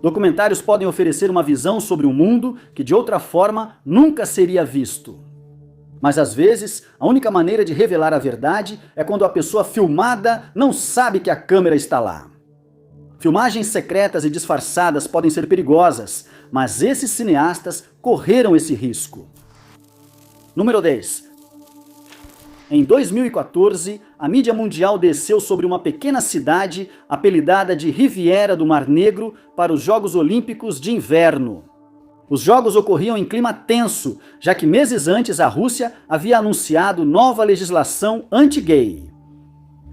Documentários podem oferecer uma visão sobre um mundo que de outra forma nunca seria visto. Mas às vezes, a única maneira de revelar a verdade é quando a pessoa filmada não sabe que a câmera está lá. Filmagens secretas e disfarçadas podem ser perigosas, mas esses cineastas correram esse risco. Número 10. Em 2014, a mídia mundial desceu sobre uma pequena cidade apelidada de Riviera do Mar Negro para os Jogos Olímpicos de Inverno. Os jogos ocorriam em clima tenso, já que meses antes a Rússia havia anunciado nova legislação anti-gay.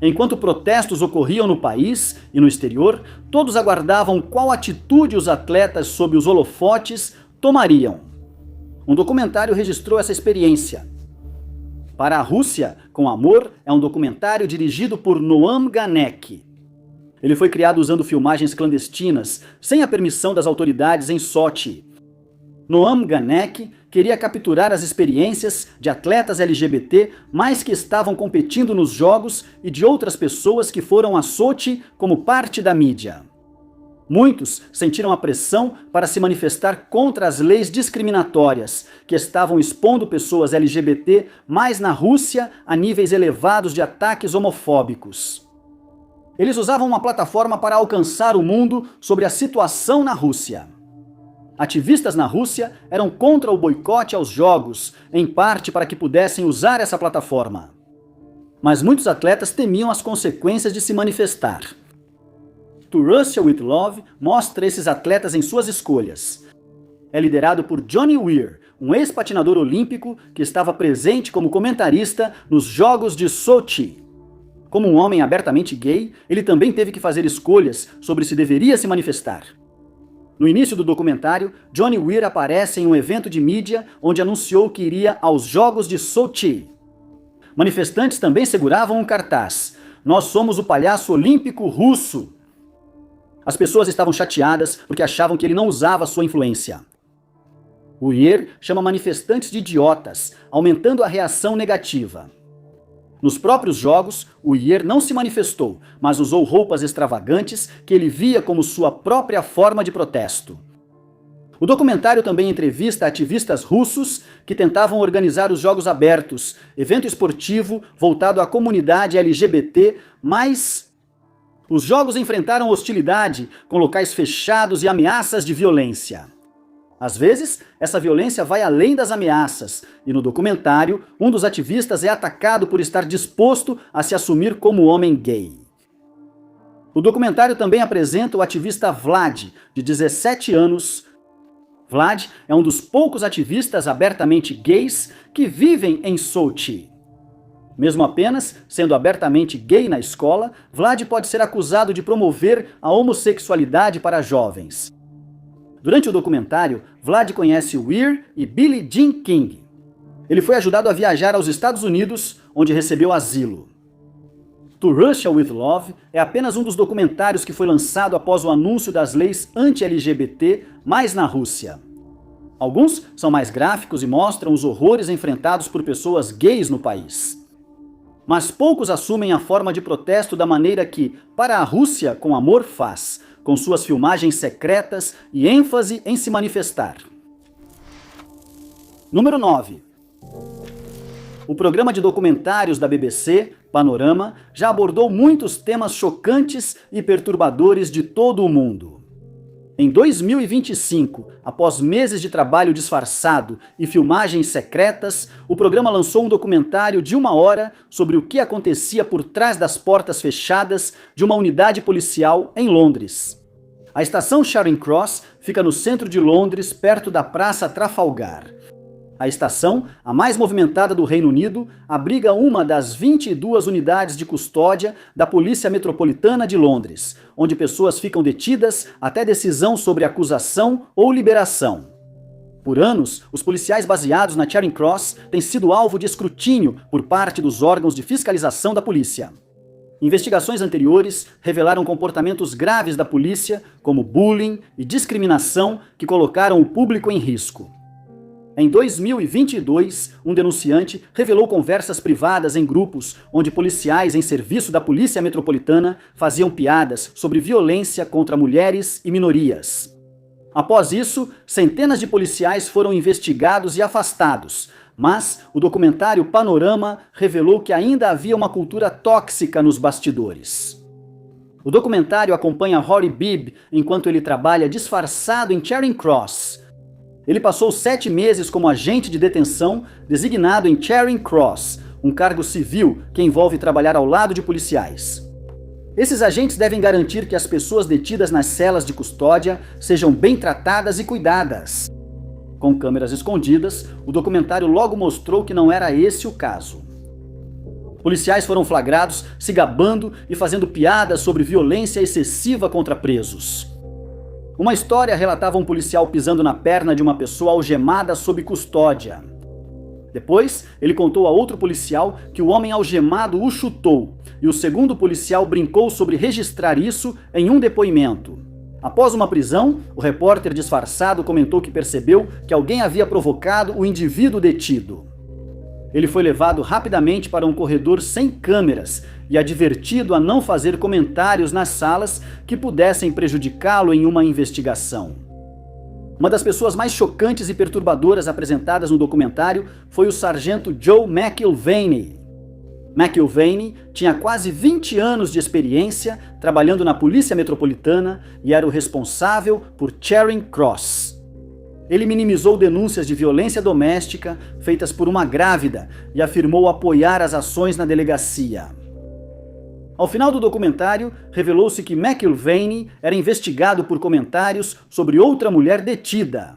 Enquanto protestos ocorriam no país e no exterior, todos aguardavam qual atitude os atletas sob os holofotes tomariam. Um documentário registrou essa experiência. Para a Rússia, com Amor é um documentário dirigido por Noam Ganek. Ele foi criado usando filmagens clandestinas, sem a permissão das autoridades em Sochi. Noam Ganek queria capturar as experiências de atletas LGBT mais que estavam competindo nos jogos e de outras pessoas que foram a Sochi como parte da mídia. Muitos sentiram a pressão para se manifestar contra as leis discriminatórias que estavam expondo pessoas LGBT mais na Rússia a níveis elevados de ataques homofóbicos. Eles usavam uma plataforma para alcançar o mundo sobre a situação na Rússia. Ativistas na Rússia eram contra o boicote aos jogos, em parte para que pudessem usar essa plataforma. Mas muitos atletas temiam as consequências de se manifestar. To Russia with Love mostra esses atletas em suas escolhas. É liderado por Johnny Weir, um ex-patinador olímpico que estava presente como comentarista nos Jogos de Sochi. Como um homem abertamente gay, ele também teve que fazer escolhas sobre se deveria se manifestar. No início do documentário, Johnny Weir aparece em um evento de mídia onde anunciou que iria aos Jogos de Sochi. Manifestantes também seguravam um cartaz: "Nós somos o palhaço olímpico russo." As pessoas estavam chateadas porque achavam que ele não usava sua influência. Weir chama manifestantes de idiotas, aumentando a reação negativa. Nos próprios jogos, Weir não se manifestou, mas usou roupas extravagantes que ele via como sua própria forma de protesto. O documentário também entrevista ativistas russos que tentavam organizar os Jogos Abertos, evento esportivo voltado à comunidade LGBT, mas os jogos enfrentaram hostilidade, com locais fechados e ameaças de violência. Às vezes, essa violência vai além das ameaças, e no documentário, um dos ativistas é atacado por estar disposto a se assumir como homem gay. O documentário também apresenta o ativista Vlad, de 17 anos. Vlad é um dos poucos ativistas abertamente gays que vivem em Sochi. Mesmo apenas sendo abertamente gay na escola, Vlad pode ser acusado de promover a homossexualidade para jovens. Durante o documentário, Vlad conhece Weir e Billie Jean King. Ele foi ajudado a viajar aos Estados Unidos, onde recebeu asilo. To Russia with Love é apenas um dos documentários que foi lançado após o anúncio das leis anti-LGBT mais na Rússia. Alguns são mais gráficos e mostram os horrores enfrentados por pessoas gays no país. Mas poucos assumem a forma de protesto da maneira que, para a Rússia com Amor faz, com suas filmagens secretas e ênfase em se manifestar. Número 9. O programa de documentários da BBC, Panorama, já abordou muitos temas chocantes e perturbadores de todo o mundo. Em 2025, após meses de trabalho disfarçado e filmagens secretas, o programa lançou um documentário de 1 hora sobre o que acontecia por trás das portas fechadas de uma unidade policial em Londres. A estação Charing Cross fica no centro de Londres, perto da Praça Trafalgar. A estação, a mais movimentada do Reino Unido, abriga uma das 22 unidades de custódia da Polícia Metropolitana de Londres, onde pessoas ficam detidas até decisão sobre acusação ou liberação. Por anos, os policiais baseados na Charing Cross têm sido alvo de escrutínio por parte dos órgãos de fiscalização da polícia. Investigações anteriores revelaram comportamentos graves da polícia, como bullying e discriminação, que colocaram o público em risco. Em 2022, um denunciante revelou conversas privadas em grupos onde policiais em serviço da Polícia Metropolitana faziam piadas sobre violência contra mulheres e minorias. Após isso, centenas de policiais foram investigados e afastados, mas o documentário Panorama revelou que ainda havia uma cultura tóxica nos bastidores. O documentário acompanha Rory Bibb enquanto ele trabalha disfarçado em Charing Cross. Ele passou 7 meses como agente de detenção designado em Charing Cross, um cargo civil que envolve trabalhar ao lado de policiais. Esses agentes devem garantir que as pessoas detidas nas celas de custódia sejam bem tratadas e cuidadas. Com câmeras escondidas, o documentário logo mostrou que não era esse o caso. Policiais foram flagrados se gabando e fazendo piadas sobre violência excessiva contra presos. Uma história relatava um policial pisando na perna de uma pessoa algemada sob custódia. Depois, ele contou a outro policial que o homem algemado o chutou, e o segundo policial brincou sobre registrar isso em um depoimento. Após uma prisão, o repórter disfarçado comentou que percebeu que alguém havia provocado o indivíduo detido. Ele foi levado rapidamente para um corredor sem câmeras e advertido a não fazer comentários nas salas que pudessem prejudicá-lo em uma investigação. Uma das pessoas mais chocantes e perturbadoras apresentadas no documentário foi o sargento Joe McIlvaney. McIlvaney tinha quase 20 anos de experiência trabalhando na Polícia Metropolitana e era o responsável por Charing Cross. Ele minimizou denúncias de violência doméstica feitas por uma grávida e afirmou apoiar as ações na delegacia. Ao final do documentário, revelou-se que McIlvaney era investigado por comentários sobre outra mulher detida.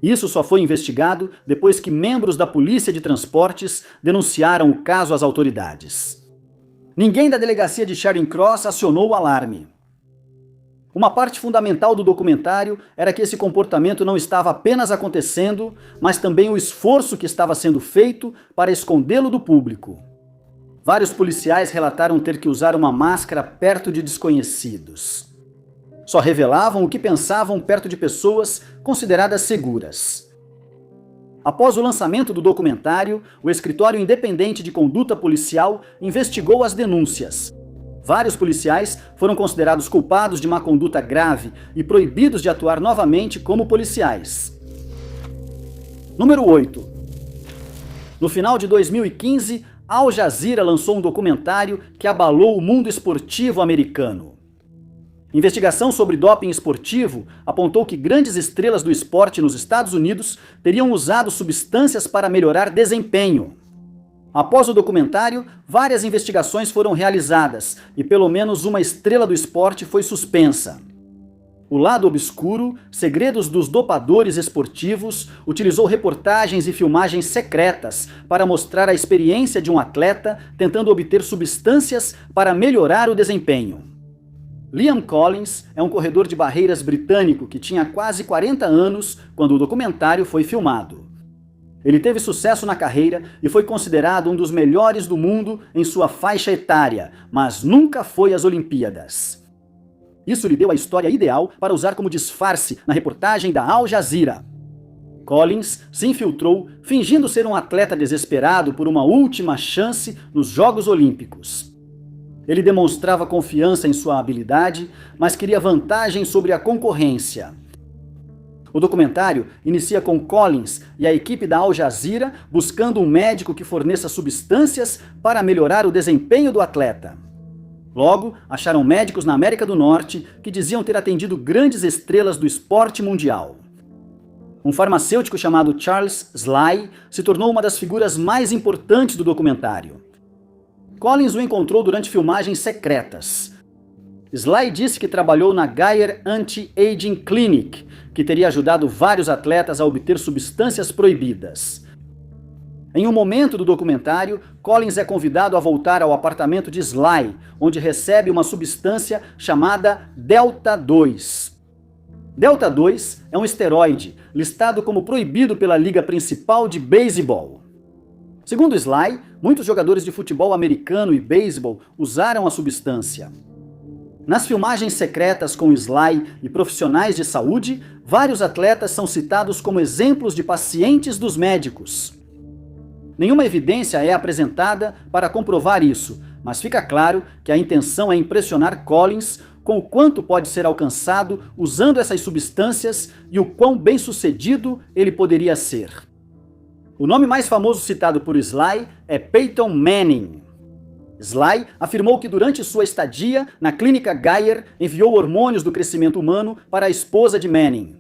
Isso só foi investigado depois que membros da Polícia de Transportes denunciaram o caso às autoridades. Ninguém da delegacia de Charing Cross acionou o alarme. Uma parte fundamental do documentário era que esse comportamento não estava apenas acontecendo, mas também o esforço que estava sendo feito para escondê-lo do público. Vários policiais relataram ter que usar uma máscara perto de desconhecidos. Só revelavam o que pensavam perto de pessoas consideradas seguras. Após o lançamento do documentário, o Escritório Independente de Conduta Policial investigou as denúncias. Vários policiais foram considerados culpados de má conduta grave e proibidos de atuar novamente como policiais. Número 8. No final de 2015, Al Jazeera lançou um documentário que abalou o mundo esportivo americano. Investigação sobre doping esportivo apontou que grandes estrelas do esporte nos Estados Unidos teriam usado substâncias para melhorar desempenho. Após o documentário, várias investigações foram realizadas e pelo menos uma estrela do esporte foi suspensa. O Lado Obscuro, Segredos dos Dopadores Esportivos, utilizou reportagens e filmagens secretas para mostrar a experiência de um atleta tentando obter substâncias para melhorar o desempenho. Liam Collins é um corredor de barreiras britânico que tinha quase 40 anos quando o documentário foi filmado. Ele teve sucesso na carreira e foi considerado um dos melhores do mundo em sua faixa etária, mas nunca foi às Olimpíadas. Isso lhe deu a história ideal para usar como disfarce na reportagem da Al Jazeera. Collins se infiltrou, fingindo ser um atleta desesperado por uma última chance nos Jogos Olímpicos. Ele demonstrava confiança em sua habilidade, mas queria vantagem sobre a concorrência. O documentário inicia com Collins e a equipe da Al Jazeera buscando um médico que forneça substâncias para melhorar o desempenho do atleta. Logo, acharam médicos na América do Norte que diziam ter atendido grandes estrelas do esporte mundial. Um farmacêutico chamado Charles Sly se tornou uma das figuras mais importantes do documentário. Collins o encontrou durante filmagens secretas. Sly disse que trabalhou na Gaia Anti-Aging Clinic, que teria ajudado vários atletas a obter substâncias proibidas. Em um momento do documentário, Collins é convidado a voltar ao apartamento de Sly, onde recebe uma substância chamada Delta 2. Delta 2 é um esteroide, listado como proibido pela Liga Principal de Beisebol. Segundo Sly, muitos jogadores de futebol americano e beisebol usaram a substância. Nas filmagens secretas com Sly e profissionais de saúde, vários atletas são citados como exemplos de pacientes dos médicos. Nenhuma evidência é apresentada para comprovar isso, mas fica claro que a intenção é impressionar Collins com o quanto pode ser alcançado usando essas substâncias e o quão bem-sucedido ele poderia ser. O nome mais famoso citado por Sly é Peyton Manning. Sly afirmou que durante sua estadia na clínica Geier enviou hormônios do crescimento humano para a esposa de Manning.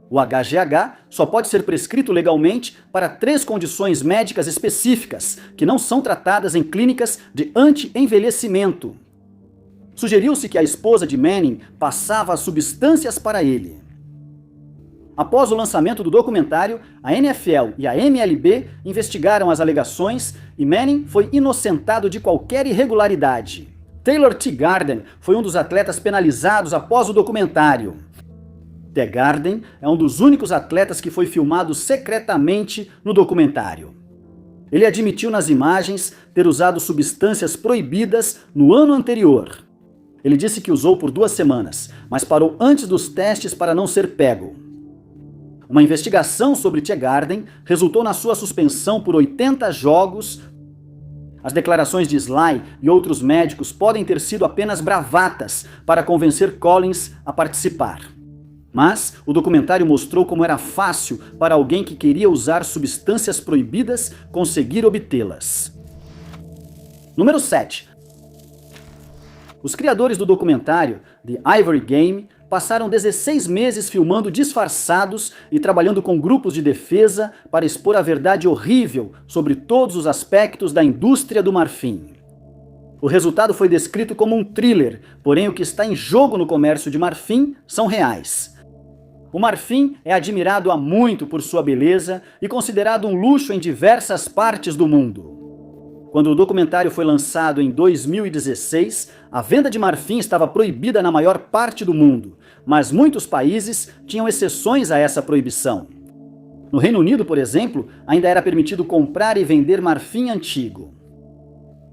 O HGH só pode ser prescrito legalmente para 3 condições médicas específicas que não são tratadas em clínicas de anti-envelhecimento. Sugeriu-se que a esposa de Manning passava as substâncias para ele. Após o lançamento do documentário, a NFL e a MLB investigaram as alegações e Manning foi inocentado de qualquer irregularidade. Taylor Teagarden foi um dos atletas penalizados após o documentário. Teagarden é um dos únicos atletas que foi filmado secretamente no documentário. Ele admitiu nas imagens ter usado substâncias proibidas no ano anterior. Ele disse que usou por 2 semanas, mas parou antes dos testes para não ser pego. Uma investigação sobre Teagarden resultou na sua suspensão por 80 jogos. As declarações de Sly e outros médicos podem ter sido apenas bravatas para convencer Collins a participar. Mas o documentário mostrou como era fácil para alguém que queria usar substâncias proibidas conseguir obtê-las. Número 7. Os criadores do documentário The Ivory Game passaram 16 meses filmando disfarçados e trabalhando com grupos de defesa para expor a verdade horrível sobre todos os aspectos da indústria do marfim. O resultado foi descrito como um thriller, porém o que está em jogo no comércio de marfim são reais. O marfim é admirado há muito por sua beleza e considerado um luxo em diversas partes do mundo. Quando o documentário foi lançado em 2016, a venda de marfim estava proibida na maior parte do mundo, mas muitos países tinham exceções a essa proibição. No Reino Unido, por exemplo, ainda era permitido comprar e vender marfim antigo.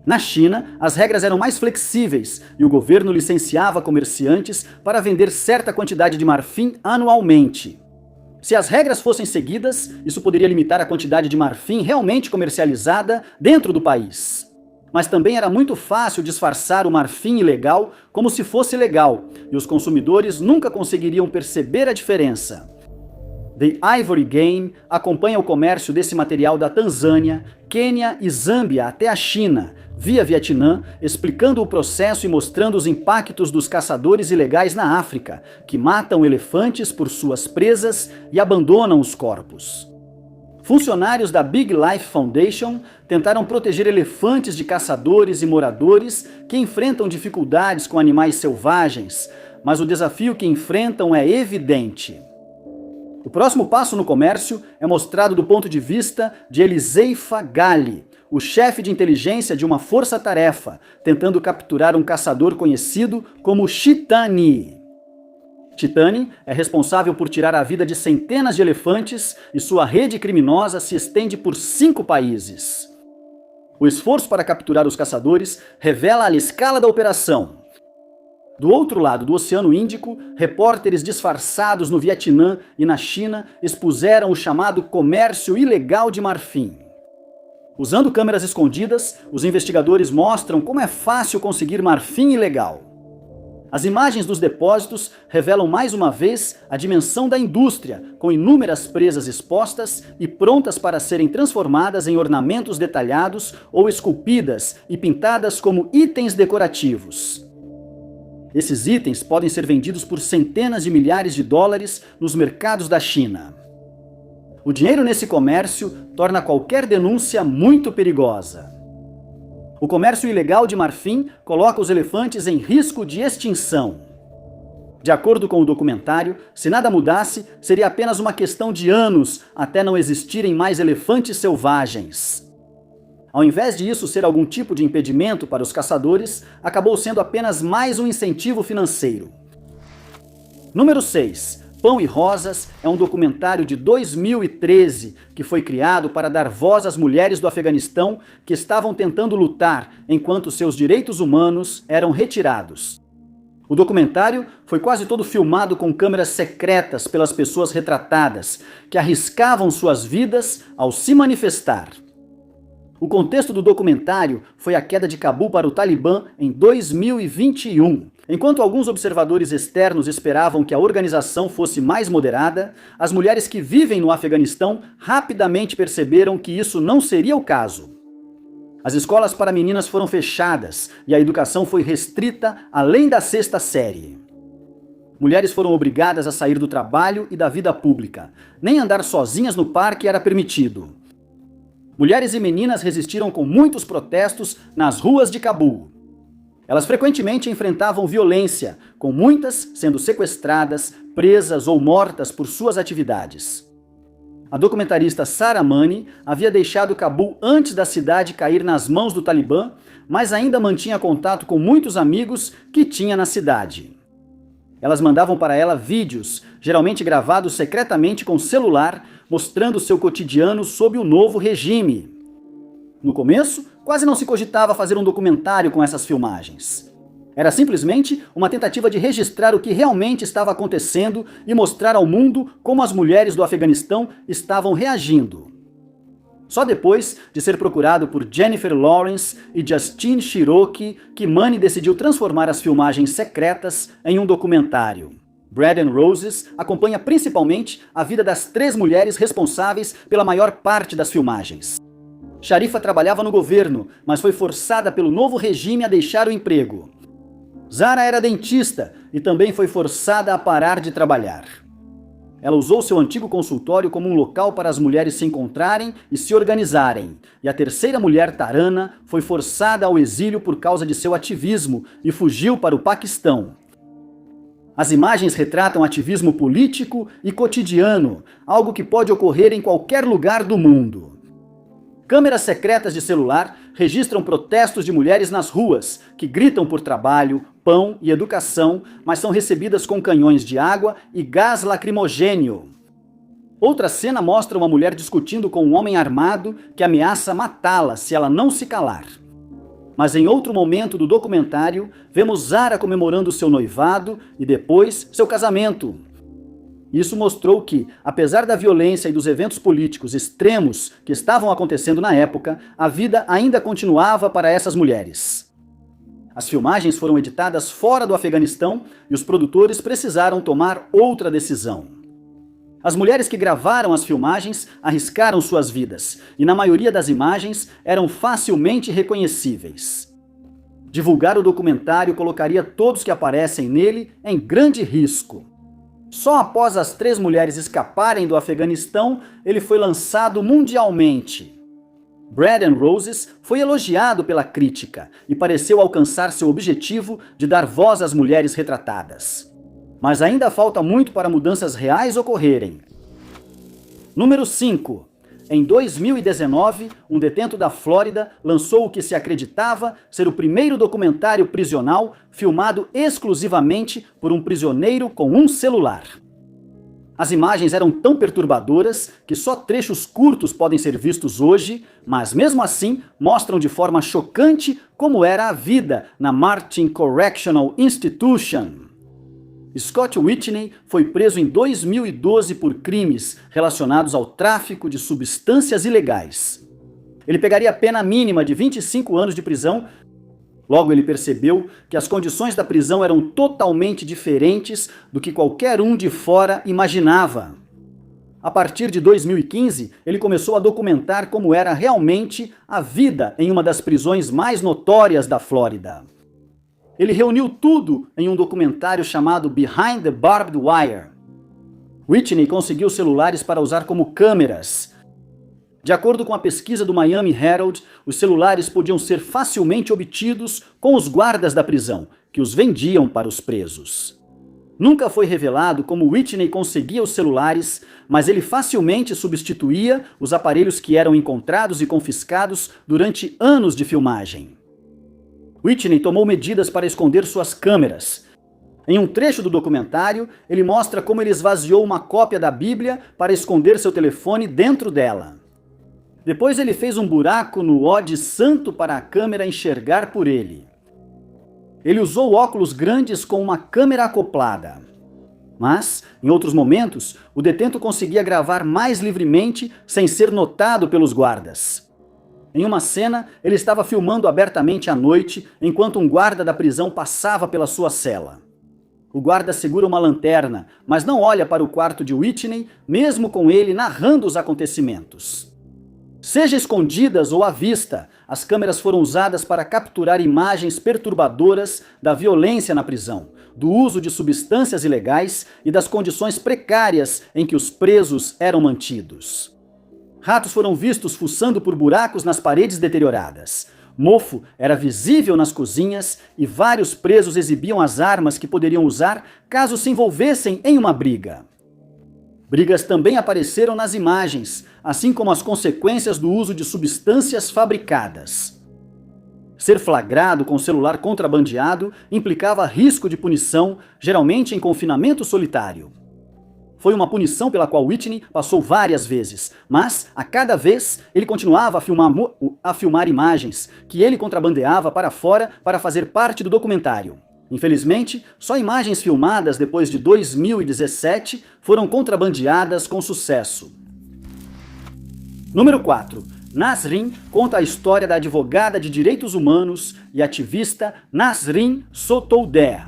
Na China, as regras eram mais flexíveis e o governo licenciava comerciantes para vender certa quantidade de marfim anualmente. Se as regras fossem seguidas, isso poderia limitar a quantidade de marfim realmente comercializada dentro do país. Mas também era muito fácil disfarçar o marfim ilegal como se fosse legal, e os consumidores nunca conseguiriam perceber a diferença. The Ivory Game acompanha o comércio desse material da Tanzânia, Quênia e Zâmbia até a China, via Vietnã, explicando o processo e mostrando os impactos dos caçadores ilegais na África, que matam elefantes por suas presas e abandonam os corpos. Funcionários da Big Life Foundation tentaram proteger elefantes de caçadores e moradores que enfrentam dificuldades com animais selvagens, mas o desafio que enfrentam é evidente. O próximo passo no comércio é mostrado do ponto de vista de Elisei Fagali, o chefe de inteligência de uma força-tarefa, tentando capturar um caçador conhecido como Chitani. Chitani é responsável por tirar a vida de centenas de elefantes e sua rede criminosa se estende por 5 países. O esforço para capturar os caçadores revela a escala da operação. Do outro lado do Oceano Índico, repórteres disfarçados no Vietnã e na China expuseram o chamado comércio ilegal de marfim. Usando câmeras escondidas, os investigadores mostram como é fácil conseguir marfim ilegal. As imagens dos depósitos revelam mais uma vez a dimensão da indústria, com inúmeras presas expostas e prontas para serem transformadas em ornamentos detalhados ou esculpidas e pintadas como itens decorativos. Esses itens podem ser vendidos por centenas de milhares de dólares nos mercados da China. O dinheiro nesse comércio torna qualquer denúncia muito perigosa. O comércio ilegal de marfim coloca os elefantes em risco de extinção. De acordo com o documentário, se nada mudasse, seria apenas uma questão de anos até não existirem mais elefantes selvagens. Ao invés de isso ser algum tipo de impedimento para os caçadores, acabou sendo apenas mais um incentivo financeiro. Número 6. Pão e Rosas é um documentário de 2013 que foi criado para dar voz às mulheres do Afeganistão que estavam tentando lutar enquanto seus direitos humanos eram retirados. O documentário foi quase todo filmado com câmeras secretas pelas pessoas retratadas, que arriscavam suas vidas ao se manifestar. O contexto do documentário foi a queda de Cabul para o Talibã em 2021. Enquanto alguns observadores externos esperavam que a organização fosse mais moderada, as mulheres que vivem no Afeganistão rapidamente perceberam que isso não seria o caso. As escolas para meninas foram fechadas e a educação foi restrita além da sexta série. Mulheres foram obrigadas a sair do trabalho e da vida pública. Nem andar sozinhas no parque era permitido. Mulheres e meninas resistiram com muitos protestos nas ruas de Cabul. Elas frequentemente enfrentavam violência, com muitas sendo sequestradas, presas ou mortas por suas atividades. A documentarista Sarah Mani havia deixado Cabul antes da cidade cair nas mãos do Talibã, mas ainda mantinha contato com muitos amigos que tinha na cidade. Elas mandavam para ela vídeos, geralmente gravados secretamente com celular, mostrando seu cotidiano sob o novo regime. No começo, quase não se cogitava fazer um documentário com essas filmagens. Era simplesmente uma tentativa de registrar o que realmente estava acontecendo e mostrar ao mundo como as mulheres do Afeganistão estavam reagindo. Só depois de ser procurado por Jennifer Lawrence e Justine Cherokee que Mani decidiu transformar as filmagens secretas em um documentário. Bread and Roses acompanha principalmente a vida das 3 mulheres responsáveis pela maior parte das filmagens. Sharifa trabalhava no governo, mas foi forçada pelo novo regime a deixar o emprego. Zara era dentista e também foi forçada a parar de trabalhar. Ela usou seu antigo consultório como um local para as mulheres se encontrarem e se organizarem. E a terceira mulher, Tarana, foi forçada ao exílio por causa de seu ativismo e fugiu para o Paquistão. As imagens retratam ativismo político e cotidiano, algo que pode ocorrer em qualquer lugar do mundo. Câmeras secretas de celular registram protestos de mulheres nas ruas, que gritam por trabalho, pão e educação, mas são recebidas com canhões de água e gás lacrimogênio. Outra cena mostra uma mulher discutindo com um homem armado que ameaça matá-la se ela não se calar. Mas em outro momento do documentário, vemos Zara comemorando seu noivado e depois seu casamento. Isso mostrou que, apesar da violência e dos eventos políticos extremos que estavam acontecendo na época, a vida ainda continuava para essas mulheres. As filmagens foram editadas fora do Afeganistão e os produtores precisaram tomar outra decisão. As mulheres que gravaram as filmagens arriscaram suas vidas e, na maioria das imagens, eram facilmente reconhecíveis. Divulgar o documentário colocaria todos que aparecem nele em grande risco. Só após as 3 mulheres escaparem do Afeganistão, ele foi lançado mundialmente. Bread and Roses foi elogiado pela crítica e pareceu alcançar seu objetivo de dar voz às mulheres retratadas. Mas ainda falta muito para mudanças reais ocorrerem. Número 5. Em 2019, um detento da Flórida lançou o que se acreditava ser o primeiro documentário prisional filmado exclusivamente por um prisioneiro com um celular. As imagens eram tão perturbadoras que só trechos curtos podem ser vistos hoje, mas mesmo assim mostram de forma chocante como era a vida na Martin Correctional Institution. Scott Whitney foi preso em 2012 por crimes relacionados ao tráfico de substâncias ilegais. Ele pegaria a pena mínima de 25 anos de prisão. Logo ele percebeu que as condições da prisão eram totalmente diferentes do que qualquer um de fora imaginava. A partir de 2015, ele começou a documentar como era realmente a vida em uma das prisões mais notórias da Flórida. Ele reuniu tudo em um documentário chamado Behind the Barbed Wire. Whitney conseguiu celulares para usar como câmeras. De acordo com a pesquisa do Miami Herald, os celulares podiam ser facilmente obtidos com os guardas da prisão, que os vendiam para os presos. Nunca foi revelado como Whitney conseguia os celulares, mas ele facilmente substituía os aparelhos que eram encontrados e confiscados durante anos de filmagem. Whitney tomou medidas para esconder suas câmeras. Em um trecho do documentário, ele mostra como ele esvaziou uma cópia da Bíblia para esconder seu telefone dentro dela. Depois ele fez um buraco no óde santo para a câmera enxergar por ele. Ele usou óculos grandes com uma câmera acoplada. Mas, em outros momentos, o detento conseguia gravar mais livremente sem ser notado pelos guardas. Em uma cena, ele estava filmando abertamente à noite, enquanto um guarda da prisão passava pela sua cela. O guarda segura uma lanterna, mas não olha para o quarto de Whitney, mesmo com ele narrando os acontecimentos. Seja escondidas ou à vista, as câmeras foram usadas para capturar imagens perturbadoras da violência na prisão, do uso de substâncias ilegais e das condições precárias em que os presos eram mantidos. Ratos foram vistos fuçando por buracos nas paredes deterioradas. Mofo era visível nas cozinhas e vários presos exibiam as armas que poderiam usar caso se envolvessem em uma briga. Brigas também apareceram nas imagens, assim como as consequências do uso de substâncias fabricadas. Ser flagrado com celular contrabandeado implicava risco de punição, geralmente em confinamento solitário. Foi uma punição pela qual Whitney passou várias vezes, mas, a cada vez, ele continuava a filmar imagens que ele contrabandeava para fora para fazer parte do documentário. Infelizmente, só imagens filmadas depois de 2017 foram contrabandeadas com sucesso. Número 4. Nasrin conta a história da advogada de direitos humanos e ativista Nasrin Sotoudeh.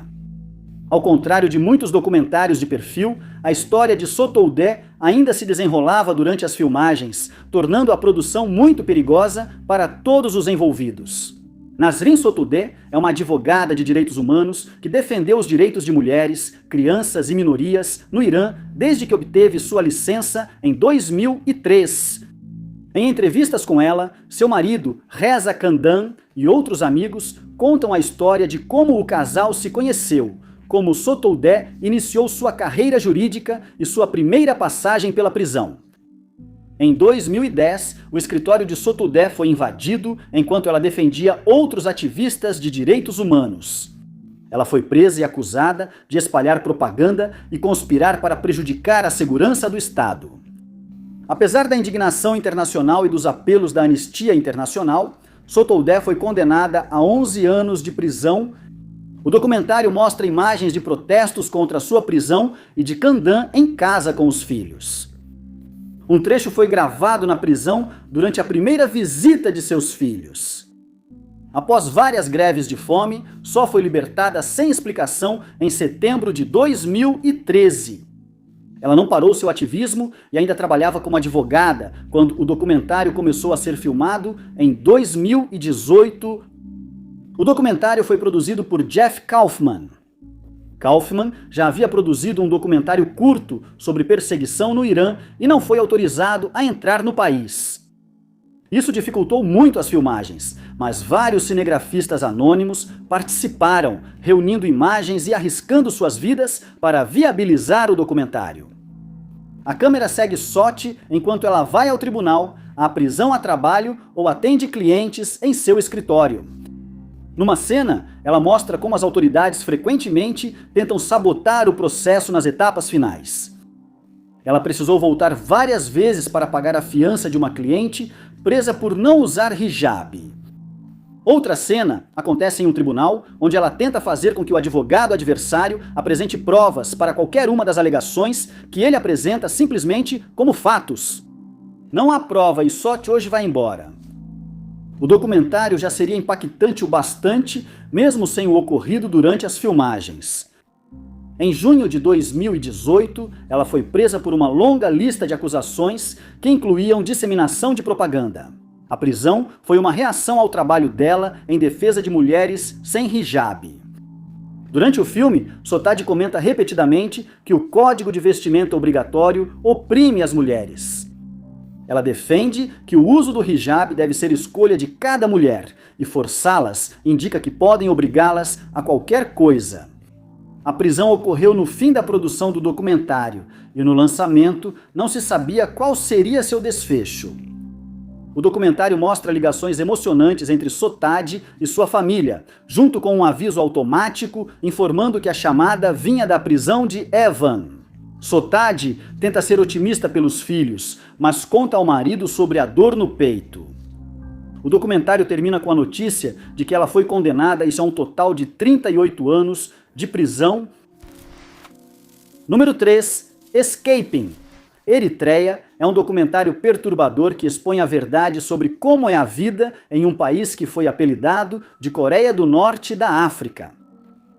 Ao contrário de muitos documentários de perfil, a história de Sotoudeh ainda se desenrolava durante as filmagens, tornando a produção muito perigosa para todos os envolvidos. Nasrin Sotoudeh é uma advogada de direitos humanos que defendeu os direitos de mulheres, crianças e minorias no Irã desde que obteve sua licença em 2003. Em entrevistas com ela, seu marido, Reza Khandan, e outros amigos contam a história de como o casal se conheceu, como Sotoudeh iniciou sua carreira jurídica e sua primeira passagem pela prisão. Em 2010, o escritório de Sotoudeh foi invadido enquanto ela defendia outros ativistas de direitos humanos. Ela foi presa e acusada de espalhar propaganda e conspirar para prejudicar a segurança do Estado. Apesar da indignação internacional e dos apelos da Anistia Internacional, Sotoudeh foi condenada a 11 anos de prisão. O documentário mostra imagens de protestos contra sua prisão e de Khandan em casa com os filhos. Um trecho foi gravado na prisão durante a primeira visita de seus filhos. Após várias greves de fome, só foi libertada sem explicação em setembro de 2013. Ela não parou seu ativismo e ainda trabalhava como advogada quando o documentário começou a ser filmado em 2018. O documentário foi produzido por Jeff Kaufman. Kaufman já havia produzido um documentário curto sobre perseguição no Irã e não foi autorizado a entrar no país. Isso dificultou muito as filmagens, mas vários cinegrafistas anônimos participaram, reunindo imagens e arriscando suas vidas para viabilizar o documentário. A câmera segue Soti enquanto ela vai ao tribunal, à prisão a trabalho ou atende clientes em seu escritório. Numa cena, ela mostra como as autoridades frequentemente tentam sabotar o processo nas etapas finais. Ela precisou voltar várias vezes para pagar a fiança de uma cliente presa por não usar hijab. Outra cena acontece em um tribunal, onde ela tenta fazer com que o advogado adversário apresente provas para qualquer uma das alegações que ele apresenta simplesmente como fatos. Não há prova e Soti hoje vai embora. O documentário já seria impactante o bastante, mesmo sem o ocorrido durante as filmagens. Em junho de 2018, ela foi presa por uma longa lista de acusações que incluíam disseminação de propaganda. A prisão foi uma reação ao trabalho dela em defesa de mulheres sem hijab. Durante o filme, Sotoudeh comenta repetidamente que o código de vestimenta obrigatório oprime as mulheres. Ela defende que o uso do hijab deve ser escolha de cada mulher, e forçá-las indica que podem obrigá-las a qualquer coisa. A prisão ocorreu no fim da produção do documentário, e no lançamento não se sabia qual seria seu desfecho. O documentário mostra ligações emocionantes entre Sotoudeh e sua família, junto com um aviso automático informando que a chamada vinha da prisão de Evan. Sotoudeh tenta ser otimista pelos filhos, mas conta ao marido sobre a dor no peito. O documentário termina com a notícia de que ela foi condenada a um total de 38 anos de prisão. Número 3. Escaping. Eritreia é um documentário perturbador que expõe a verdade sobre como é a vida em um país que foi apelidado de Coreia do Norte da África.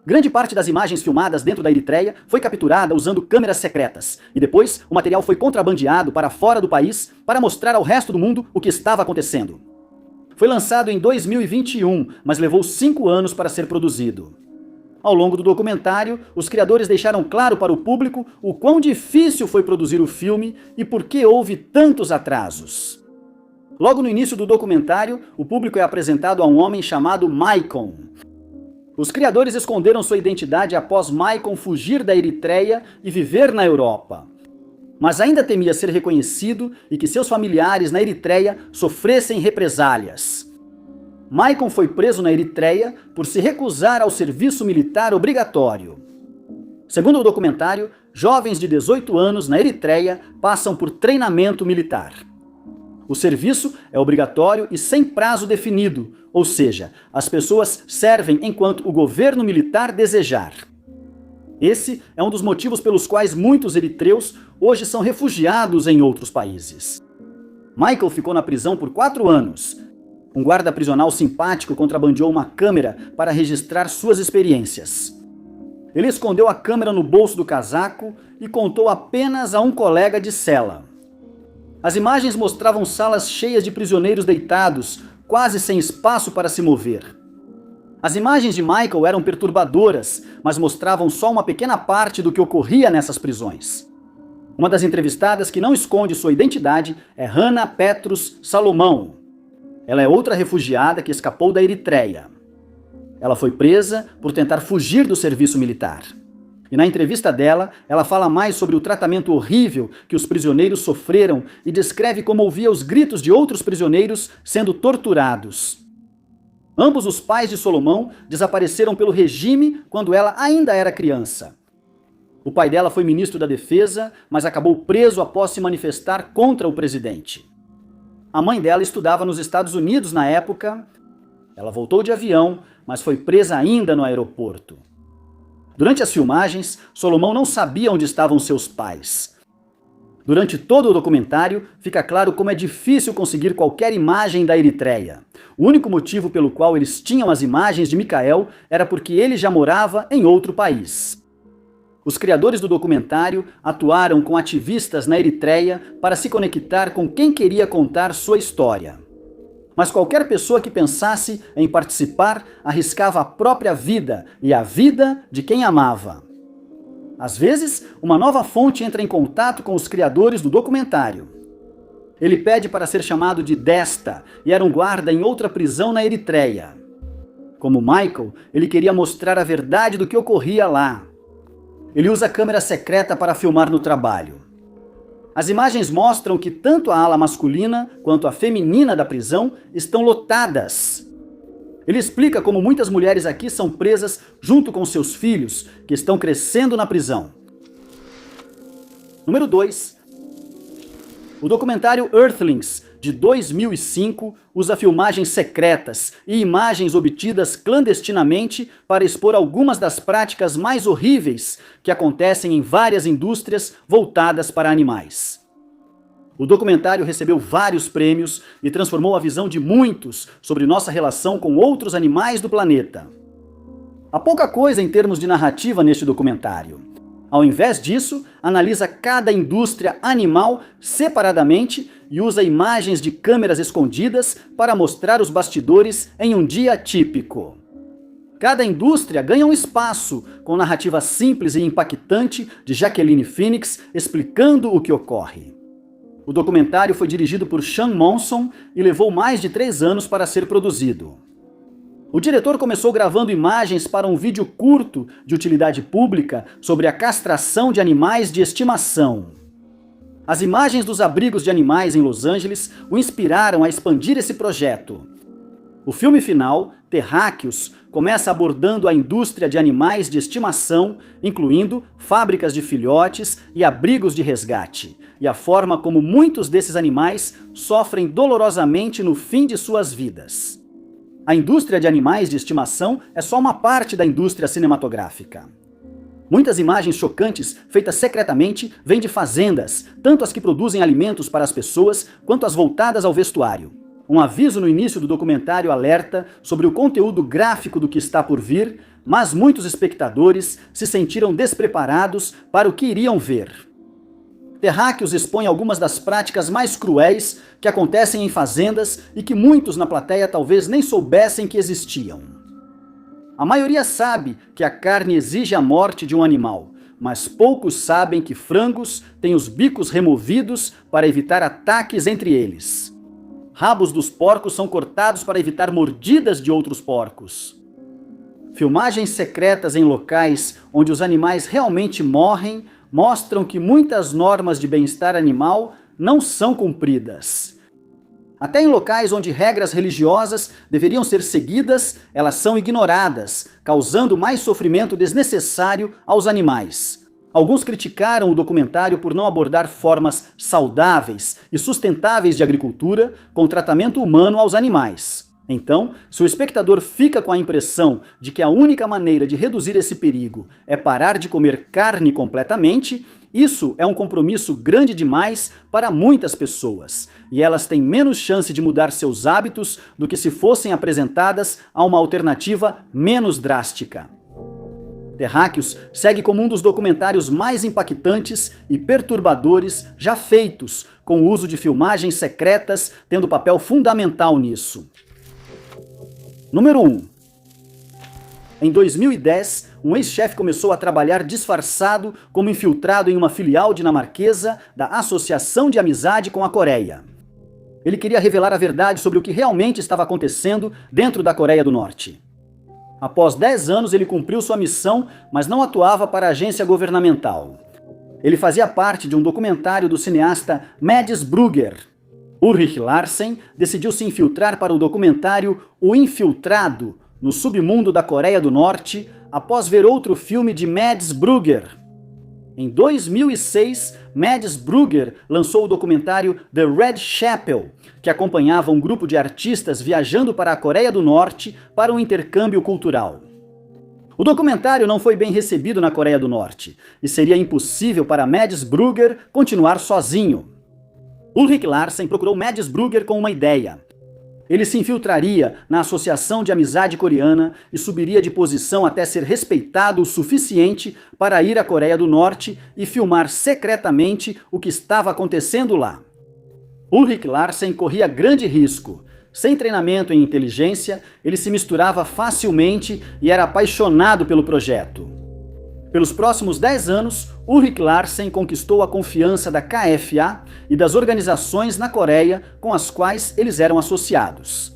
Grande parte das imagens filmadas dentro da Eritreia foi capturada usando câmeras secretas, e depois o material foi contrabandeado para fora do país para mostrar ao resto do mundo o que estava acontecendo. Foi lançado em 2021, mas levou 5 anos para ser produzido. Ao longo do documentário, os criadores deixaram claro para o público o quão difícil foi produzir o filme e por que houve tantos atrasos. Logo no início do documentário, o público é apresentado a um homem chamado Maicon. Os criadores esconderam sua identidade após Maicon fugir da Eritreia e viver na Europa. Mas ainda temia ser reconhecido e que seus familiares na Eritreia sofressem represálias. Maicon foi preso na Eritreia por se recusar ao serviço militar obrigatório. Segundo o documentário, jovens de 18 anos na Eritreia passam por treinamento militar. O serviço é obrigatório e sem prazo definido, ou seja, as pessoas servem enquanto o governo militar desejar. Esse é um dos motivos pelos quais muitos eritreus hoje são refugiados em outros países. Michael ficou na prisão por 4 anos. Um guarda prisional simpático contrabandeou uma câmera para registrar suas experiências. Ele escondeu a câmera no bolso do casaco e contou apenas a um colega de cela. As imagens mostravam salas cheias de prisioneiros deitados, quase sem espaço para se mover. As imagens de Michael eram perturbadoras, mas mostravam só uma pequena parte do que ocorria nessas prisões. Uma das entrevistadas que não esconde sua identidade é Hannah Petrus Salomão. Ela é outra refugiada que escapou da Eritreia. Ela foi presa por tentar fugir do serviço militar. E na entrevista dela, ela fala mais sobre o tratamento horrível que os prisioneiros sofreram e descreve como ouvia os gritos de outros prisioneiros sendo torturados. Ambos os pais de Salomão desapareceram pelo regime quando ela ainda era criança. O pai dela foi ministro da Defesa, mas acabou preso após se manifestar contra o presidente. A mãe dela estudava nos Estados Unidos na época. Ela voltou de avião, mas foi presa ainda no aeroporto. Durante as filmagens, Salomão não sabia onde estavam seus pais. Durante todo o documentário, fica claro como é difícil conseguir qualquer imagem da Eritreia. O único motivo pelo qual eles tinham as imagens de Michael era porque ele já morava em outro país. Os criadores do documentário atuaram com ativistas na Eritreia para se conectar com quem queria contar sua história. Mas qualquer pessoa que pensasse em participar arriscava a própria vida e a vida de quem amava. Às vezes, uma nova fonte entra em contato com os criadores do documentário. Ele pede para ser chamado de Desta e era um guarda em outra prisão na Eritreia. Como Michael, ele queria mostrar a verdade do que ocorria lá. Ele usa a câmera secreta para filmar no trabalho. As imagens mostram que tanto a ala masculina quanto a feminina da prisão estão lotadas. Ele explica como muitas mulheres aqui são presas junto com seus filhos, que estão crescendo na prisão. Número 2. O documentário Earthlings, de 2005, usa filmagens secretas e imagens obtidas clandestinamente para expor algumas das práticas mais horríveis que acontecem em várias indústrias voltadas para animais. O documentário recebeu vários prêmios e transformou a visão de muitos sobre nossa relação com outros animais do planeta. Há pouca coisa em termos de narrativa neste documentário. Ao invés disso, analisa cada indústria animal separadamente e usa imagens de câmeras escondidas para mostrar os bastidores em um dia típico. Cada indústria ganha um espaço, com narrativa simples e impactante de Jacqueline Phoenix explicando o que ocorre. O documentário foi dirigido por Sean Monson e levou mais de 3 anos para ser produzido. O diretor começou gravando imagens para um vídeo curto de utilidade pública sobre a castração de animais de estimação. As imagens dos abrigos de animais em Los Angeles o inspiraram a expandir esse projeto. O filme final, Terráqueos, começa abordando a indústria de animais de estimação, incluindo fábricas de filhotes e abrigos de resgate, e a forma como muitos desses animais sofrem dolorosamente no fim de suas vidas. A indústria de animais de estimação é só uma parte da indústria cinematográfica. Muitas imagens chocantes, feitas secretamente, vêm de fazendas, tanto as que produzem alimentos para as pessoas, quanto as voltadas ao vestuário. Um aviso no início do documentário alerta sobre o conteúdo gráfico do que está por vir, mas muitos espectadores se sentiram despreparados para o que iriam ver. Terráqueos expõe algumas das práticas mais cruéis que acontecem em fazendas e que muitos na plateia talvez nem soubessem que existiam. A maioria sabe que a carne exige a morte de um animal, mas poucos sabem que frangos têm os bicos removidos para evitar ataques entre eles. Rabos dos porcos são cortados para evitar mordidas de outros porcos. Filmagens secretas em locais onde os animais realmente morrem mostram que muitas normas de bem-estar animal não são cumpridas. Até em locais onde regras religiosas deveriam ser seguidas, elas são ignoradas, causando mais sofrimento desnecessário aos animais. Alguns criticaram o documentário por não abordar formas saudáveis e sustentáveis de agricultura com tratamento humano aos animais. Então, se o espectador fica com a impressão de que a única maneira de reduzir esse perigo é parar de comer carne completamente, isso é um compromisso grande demais para muitas pessoas, e elas têm menos chance de mudar seus hábitos do que se fossem apresentadas a uma alternativa menos drástica. Terráqueos segue como um dos documentários mais impactantes e perturbadores já feitos, com o uso de filmagens secretas tendo papel fundamental nisso. Número 1. Em 2010, um ex-chefe começou a trabalhar disfarçado como infiltrado em uma filial dinamarquesa da Associação de Amizade com a Coreia. Ele queria revelar a verdade sobre o que realmente estava acontecendo dentro da Coreia do Norte. Após 10 anos, ele cumpriu sua missão, mas não atuava para a agência governamental. Ele fazia parte de um documentário do cineasta Mads Brugger. Ulrich Larsen decidiu se infiltrar para o documentário O Infiltrado, no submundo da Coreia do Norte, após ver outro filme de Mads Brugger. Em 2006, Mads Brugger lançou o documentário The Red Chapel, que acompanhava um grupo de artistas viajando para a Coreia do Norte para um intercâmbio cultural. O documentário não foi bem recebido na Coreia do Norte, e seria impossível para Mads Brugger continuar sozinho. Ulrich Larsen procurou Mads Brugger com uma ideia. Ele se infiltraria na Associação de Amizade Coreana e subiria de posição até ser respeitado o suficiente para ir à Coreia do Norte e filmar secretamente o que estava acontecendo lá. Ulrich Larsen corria grande risco. Sem treinamento em inteligência, ele se misturava facilmente e era apaixonado pelo projeto. Pelos próximos 10 anos, Ulrich Larsen conquistou a confiança da KFA e das organizações na Coreia com as quais eles eram associados.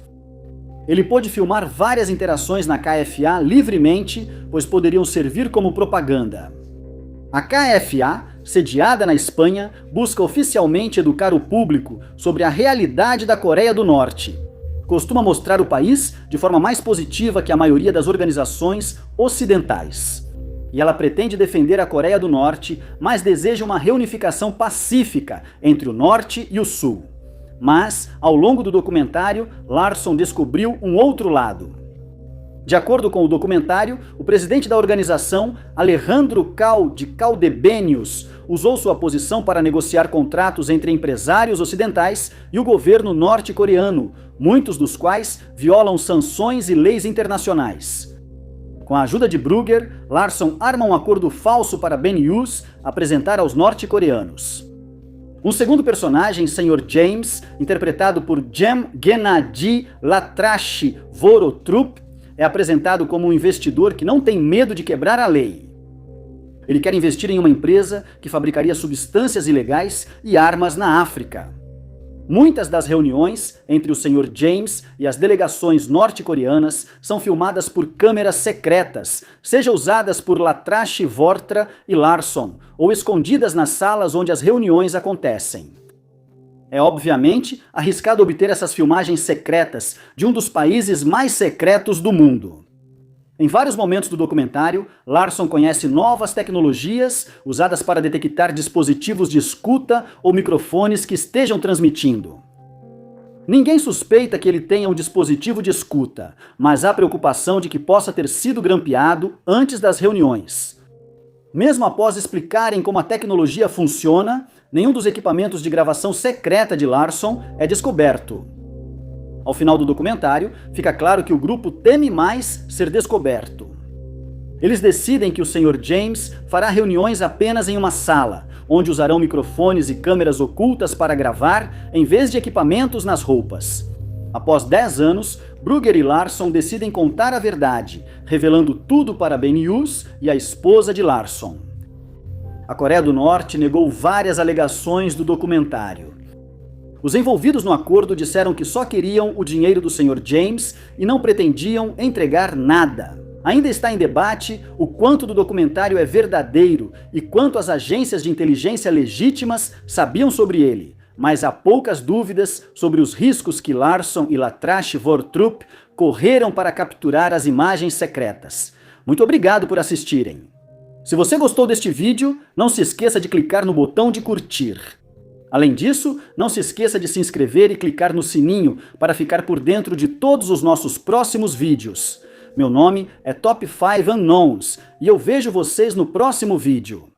Ele pôde filmar várias interações na KFA livremente, pois poderiam servir como propaganda. A KFA, sediada na Espanha, busca oficialmente educar o público sobre a realidade da Coreia do Norte. Costuma mostrar o país de forma mais positiva que a maioria das organizações ocidentais. E ela pretende defender a Coreia do Norte, mas deseja uma reunificação pacífica entre o Norte e o Sul. Mas, ao longo do documentário, Larsen descobriu um outro lado. De acordo com o documentário, o presidente da organização, Alejandro Caldebenius, usou sua posição para negociar contratos entre empresários ocidentais e o governo norte-coreano, muitos dos quais violam sanções e leis internacionais. Com a ajuda de Brugger, Larsen arma um acordo falso para Benius apresentar aos norte-coreanos. Um segundo personagem, Sr. James, interpretado por Jem Gennady Latrashi Vorotrup, é apresentado como um investidor que não tem medo de quebrar a lei. Ele quer investir em uma empresa que fabricaria substâncias ilegais e armas na África. Muitas das reuniões entre o Sr. James e as delegações norte-coreanas são filmadas por câmeras secretas, seja usadas por Latrashi Vortra e Larsen, ou escondidas nas salas onde as reuniões acontecem. É obviamente arriscado obter essas filmagens secretas de um dos países mais secretos do mundo. Em vários momentos do documentário, Larsen conhece novas tecnologias usadas para detectar dispositivos de escuta ou microfones que estejam transmitindo. Ninguém suspeita que ele tenha um dispositivo de escuta, mas há preocupação de que possa ter sido grampeado antes das reuniões. Mesmo após explicarem como a tecnologia funciona, nenhum dos equipamentos de gravação secreta de Larson é descoberto. Ao final do documentário, fica claro que o grupo teme mais ser descoberto. Eles decidem que o Sr. James fará reuniões apenas em uma sala, onde usarão microfones e câmeras ocultas para gravar, em vez de equipamentos nas roupas. Após 10 anos, Brugger e Larson decidem contar a verdade, revelando tudo para Ben Hughes e a esposa de Larson. A Coreia do Norte negou várias alegações do documentário. Os envolvidos no acordo disseram que só queriam o dinheiro do Sr. James e não pretendiam entregar nada. Ainda está em debate o quanto do documentário é verdadeiro e quanto as agências de inteligência legítimas sabiam sobre ele. Mas há poucas dúvidas sobre os riscos que Larson e Latrache Vortrup correram para capturar as imagens secretas. Muito obrigado por assistirem. Se você gostou deste vídeo, não se esqueça de clicar no botão de curtir. Além disso, não se esqueça de se inscrever e clicar no sininho para ficar por dentro de todos os nossos próximos vídeos. Meu nome é Top 5 Unknowns e eu vejo vocês no próximo vídeo.